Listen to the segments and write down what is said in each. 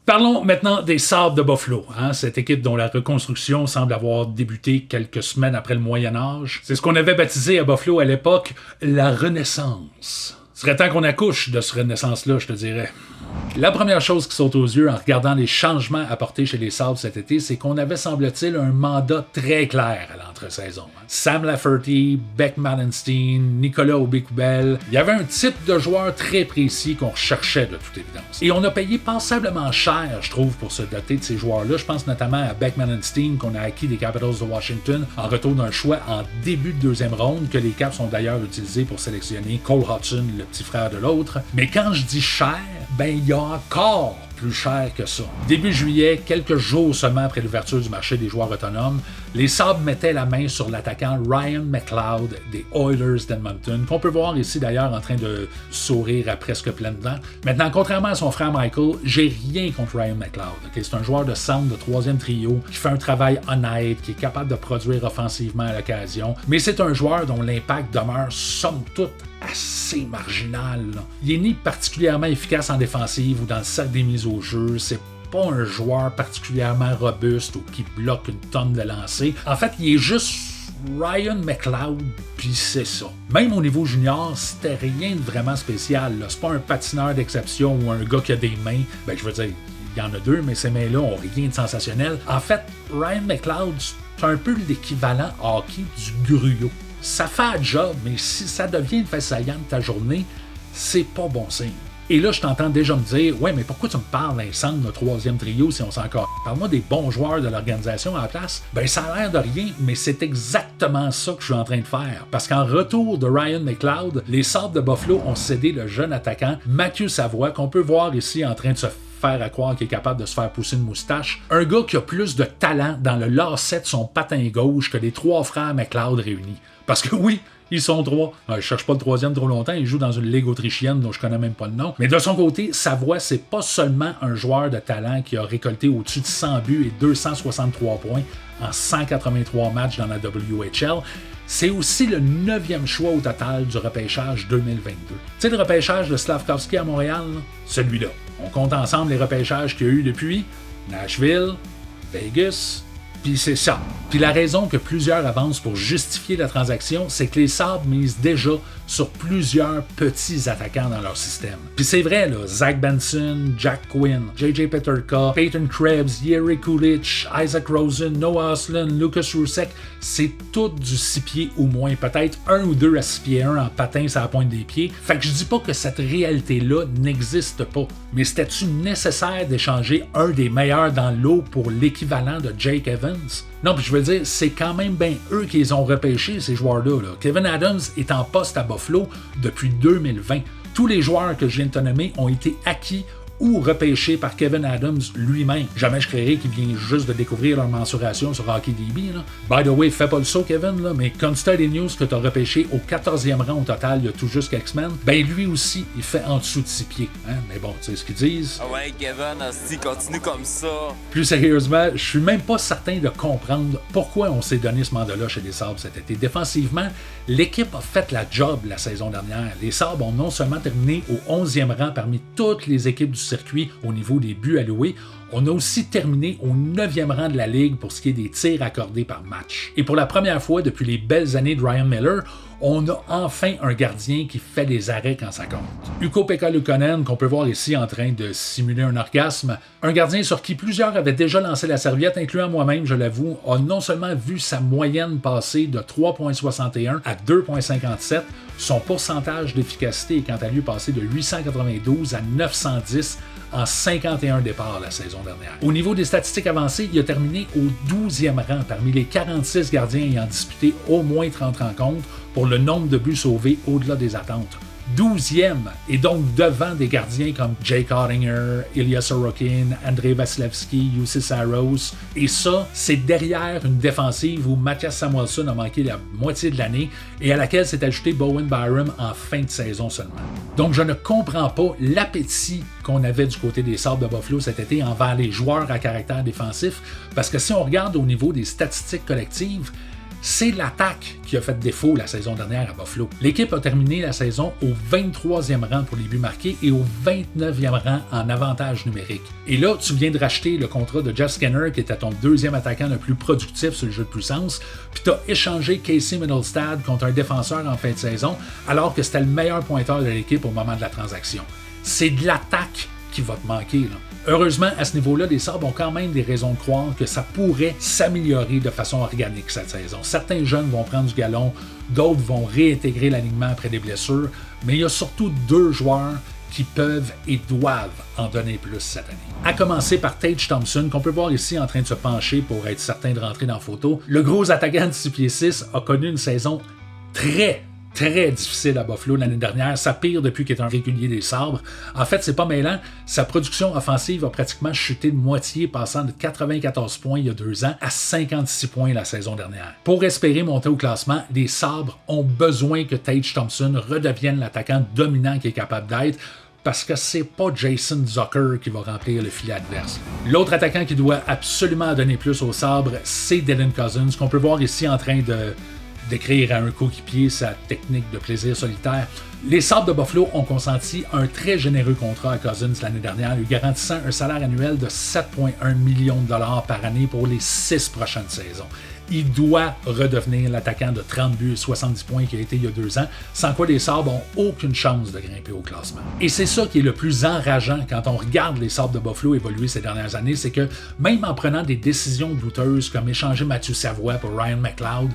Parlons maintenant des Sabres de Buffalo, cette équipe dont la reconstruction semble avoir débuté quelques semaines après le Moyen Âge. C'est ce qu'on avait baptisé à Buffalo à l'époque la Renaissance. Ce serait temps qu'on accouche de ce Renaissance-là, je te dirais. La première chose qui saute aux yeux en regardant les changements apportés chez les Sabres cet été, c'est qu'on avait, semble-t-il, un mandat très clair à l'entre-saison. Sam Lafferty, Beck Malenstein, Nicolas Aubé-Kubel, il y avait un type de joueur très précis qu'on recherchait de toute évidence. Et on a payé passablement cher, je trouve, pour se doter de ces joueurs-là. Je pense notamment à Beck Malenstein qu'on a acquis des Capitals de Washington en retour d'un choix en début de deuxième ronde, que les Caps ont d'ailleurs utilisé pour sélectionner Cole Hudson, le petit frère de l'autre. Mais quand je dis cher, il y a encore plus cher que ça. Début juillet, quelques jours seulement après l'ouverture du marché des joueurs autonomes, les Sabres mettaient la main sur l'attaquant Ryan McLeod des Oilers d'Edmonton, qu'on peut voir ici d'ailleurs en train de sourire à presque pleines dents. Maintenant, contrairement à son frère Michael, j'ai rien contre Ryan McLeod. C'est un joueur de centre de troisième trio qui fait un travail honnête, qui est capable de produire offensivement à l'occasion, mais c'est un joueur dont l'impact demeure somme toute assez marginal. Il est ni particulièrement efficace en défensive ou dans le cercle des mises au jeu, c'est pas un joueur particulièrement robuste ou qui bloque une tonne de lancers. En fait, il est juste Ryan McLeod, puis c'est ça. Même au niveau junior, c'était rien de vraiment spécial. C'est pas un patineur d'exception ou un gars qui a des mains. Je veux dire, il y en a deux, mais ces mains-là ont rien de sensationnel. En fait, Ryan McLeod, c'est un peu l'équivalent hockey du gruau. Ça fait un job, mais si ça devient une fait saillante de ta journée, c'est pas bon signe. Et là, je t'entends déjà me dire, ouais, mais pourquoi tu me parles d'un centre de troisième trio si on s'en encore. Parle-moi des bons joueurs de l'organisation à la place. Ça a l'air de rien, mais c'est exactement ça que je suis en train de faire. Parce qu'en retour de Ryan McLeod, les Sabres de Buffalo ont cédé le jeune attaquant Mathieu Savoie, qu'on peut voir ici en train de se faire à croire qu'il est capable de se faire pousser une moustache. Un gars qui a plus de talent dans le lacet de son patin gauche que les trois frères McLeod réunis. Parce que oui, ils sont trois. Je cherche pas le troisième trop longtemps, il joue dans une ligue autrichienne dont je connais même pas le nom. Mais de son côté, Savoie, c'est pas seulement un joueur de talent qui a récolté au-dessus de 100 buts et 263 points en 183 matchs dans la WHL. C'est aussi le 9e choix au total du repêchage 2022. Tu sais, le repêchage de Slavkovski à Montréal, là? Celui-là. On compte ensemble les repêchages qu'il y a eu depuis Nashville, Vegas, puis c'est ça. Puis la raison que plusieurs avancent pour justifier la transaction, c'est que les Sabres misent déjà sur plusieurs petits attaquants dans leur système. Puis c'est vrai, là, Zach Benson, Jack Quinn, J.J. Peterka, Peyton Krebs, Jiri Kulich, Isaac Rosen, Noah Ostlund, Lucas Rusek, c'est tout du 6 pieds ou moins, peut-être 1 ou 2 à 6 pieds 1 en patin sur la pointe des pieds. Fait que je dis pas que cette réalité-là n'existe pas, mais c'était-tu nécessaire d'échanger un des meilleurs dans l'eau pour l'équivalent de Jake Evans? Non, puis je veux dire, c'est quand même bien eux qui les ont repêchés, ces joueurs-là. Kevin Adams est en poste à Buffalo depuis 2020. Tous les joueurs que je viens de te nommer ont été acquis ou repêchés par Kevin Adams lui-même. Jamais je créerais qu'il vient juste de découvrir leur mensuration sur HockeyDB. By the way, fais pas le saut, Kevin, mais Constad News que tu as repêché au 14e rang au total il y a tout juste quelques semaines, lui aussi, il fait en dessous de 6 pieds. Mais bon, tu sais ce qu'ils disent. Ah ouais, Kevin, si continue comme ça. Plus sérieusement, je suis même pas certain de comprendre pourquoi on s'est donné ce mandat-là chez les Sabres cet été. Défensivement, l'équipe a fait la job la saison dernière. Les Sabres ont non seulement terminé au 11e rang parmi toutes les équipes du circuit au niveau des buts alloués, on a aussi terminé au 9e rang de la Ligue pour ce qui est des tirs accordés par match. Et pour la première fois depuis les belles années de Ryan Miller, on a enfin un gardien qui fait des arrêts quand ça compte. Ukko-Pekka Luukkonen, qu'on peut voir ici en train de simuler un orgasme, un gardien sur qui plusieurs avaient déjà lancé la serviette, incluant moi-même, je l'avoue, a non seulement vu sa moyenne passer de 3,61 à 2,57, son pourcentage d'efficacité est quant à lui passé de 892 à 910 en 51 départs la saison dernière. Au niveau des statistiques avancées, il a terminé au 12e rang parmi les 46 gardiens ayant disputé au moins 30 rencontres pour le nombre de buts sauvés au-delà des attentes. 12e, et donc devant des gardiens comme Jake Ottinger, Ilya Sorokin, Andrei Vasilevskiy, Jussi Saros. Et ça, c'est derrière une défensive où Mattias Samuelsson a manqué la moitié de l'année et à laquelle s'est ajouté Bowen Byram en fin de saison seulement. Donc je ne comprends pas l'appétit qu'on avait du côté des Sabres de Buffalo cet été envers les joueurs à caractère défensif, parce que si on regarde au niveau des statistiques collectives, C'est l'attaque qui a fait défaut la saison dernière à Buffalo. L'équipe a terminé la saison au 23e rang pour les buts marqués et au 29e rang en avantage numérique. Et là, tu viens de racheter le contrat de Jeff Skinner, qui était ton deuxième attaquant le plus productif sur le jeu de puissance, puis tu as échangé Casey Mittelstadt contre un défenseur en fin de saison, alors que c'était le meilleur pointeur de l'équipe au moment de la transaction. C'est de l'attaque qui va te manquer, là. Heureusement, à ce niveau-là, les Sabres ont quand même des raisons de croire que ça pourrait s'améliorer de façon organique cette saison. Certains jeunes vont prendre du galon, d'autres vont réintégrer l'alignement après des blessures, mais il y a surtout 2 joueurs qui peuvent et doivent en donner plus cette année. À commencer par Tage Thompson, qu'on peut voir ici en train de se pencher pour être certain de rentrer dans la photo. Le gros attaquant de 6 pieds 6 a connu une saison très difficile à Buffalo l'année dernière, sa pire depuis qu'il est un régulier des Sabres. En fait, c'est pas mêlant, sa production offensive a pratiquement chuté de moitié, passant de 94 points il y a 2 ans à 56 points la saison dernière. Pour espérer monter au classement, les Sabres ont besoin que Tage Thompson redevienne l'attaquant dominant qu'il est capable d'être, parce que c'est pas Jason Zucker qui va remplir le filet adverse. L'autre attaquant qui doit absolument donner plus aux Sabres, c'est Dylan Cozens, qu'on peut voir ici en train de décrire à un coéquipier sa technique de plaisir solitaire. Les Sabres de Buffalo ont consenti un très généreux contrat à Cozens l'année dernière, lui garantissant un salaire annuel de 7,1 millions de dollars par année pour les 6 prochaines saisons. Il doit redevenir l'attaquant de 30 buts et 70 points qu'il a été il y a 2 ans, sans quoi les Sabres n'ont aucune chance de grimper au classement. Et c'est ça qui est le plus enrageant quand on regarde les Sabres de Buffalo évoluer ces dernières années, c'est que même en prenant des décisions douteuses comme échanger Mathieu Savoie pour Ryan McLeod,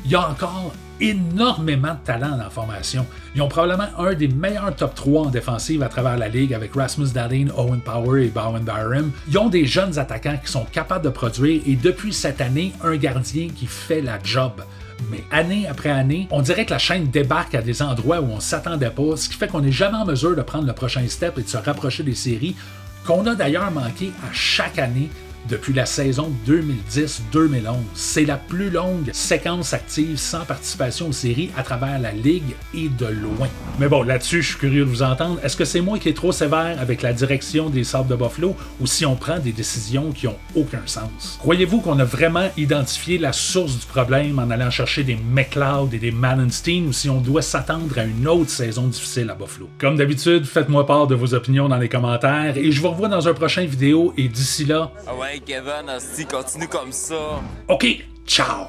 il y a encore énormément de talent dans la formation. Ils ont probablement un des meilleurs top 3 en défensive à travers la ligue avec Rasmus Dahlin, Owen Power et Bowen Byram. Ils ont des jeunes attaquants qui sont capables de produire et depuis cette année, un gardien qui fait la job. Mais année après année, on dirait que la chaîne débarque à des endroits où on ne s'attendait pas, ce qui fait qu'on n'est jamais en mesure de prendre le prochain step et de se rapprocher des séries, qu'on a d'ailleurs manqué à chaque année depuis la saison 2010-2011. C'est la plus longue séquence active sans participation aux séries à travers la Ligue et de loin. Mais bon, là-dessus, je suis curieux de vous entendre. Est-ce que c'est moi qui est trop sévère avec la direction des Sabres de Buffalo ou si on prend des décisions qui n'ont aucun sens? Croyez-vous qu'on a vraiment identifié la source du problème en allant chercher des McLeod et des Mallenstein ou si on doit s'attendre à une autre saison difficile à Buffalo? Comme d'habitude, faites-moi part de vos opinions dans les commentaires et je vous revois dans un prochain vidéo et d'ici là... Ah ouais, Kevin, si continue comme ça. OK, ciao!